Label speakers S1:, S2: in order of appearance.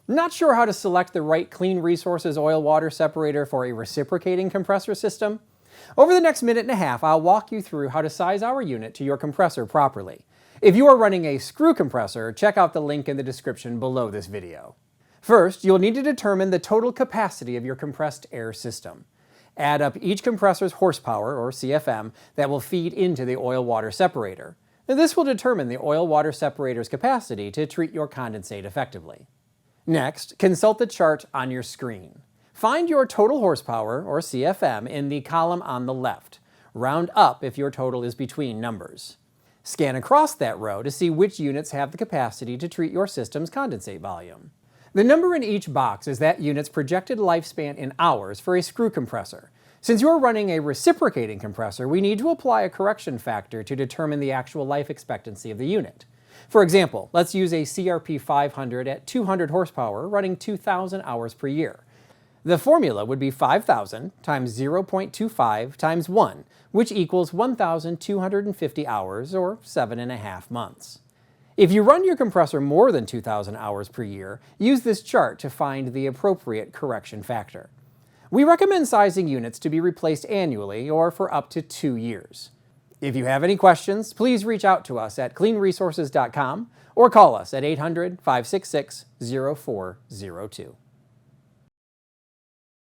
S1: Not sure how to select the right Clean Resources Oil-Water Separator for a reciprocating compressor system? Over the next minute and a half, I'll walk you through how to size our unit to your compressor properly. If you are running a screw compressor, check out the link in the description below this video. First, you'll need to determine the total capacity of your compressed air system. Add up each compressor's horsepower, or CFM, that will feed into the oil-water separator. This will determine the oil-water separator's capacity to treat your condensate effectively. Next, consult the chart on your screen. Find your total horsepower, or CFM, in the column on the left. Round up if your total is between numbers. Scan across that row to see which units have the capacity to treat your system's condensate volume. The number in each box is that unit's projected lifespan in hours for a screw compressor. Since you're running a reciprocating compressor, we need to apply a correction factor to determine the actual life expectancy of the unit. For example, let's use a CRP 500 at 200 horsepower running 2,000 hours per year. The formula would be 5,000 times 0.25 times 1, which equals 1,250 hours, or 7.5 months. If you run your compressor more than 2,000 hours per year, use this chart to find the appropriate correction factor. We recommend sizing units to be replaced annually or for up to 2 years. If you have any questions, please reach out to us at cleanresources.com or call us at 800-566-0402.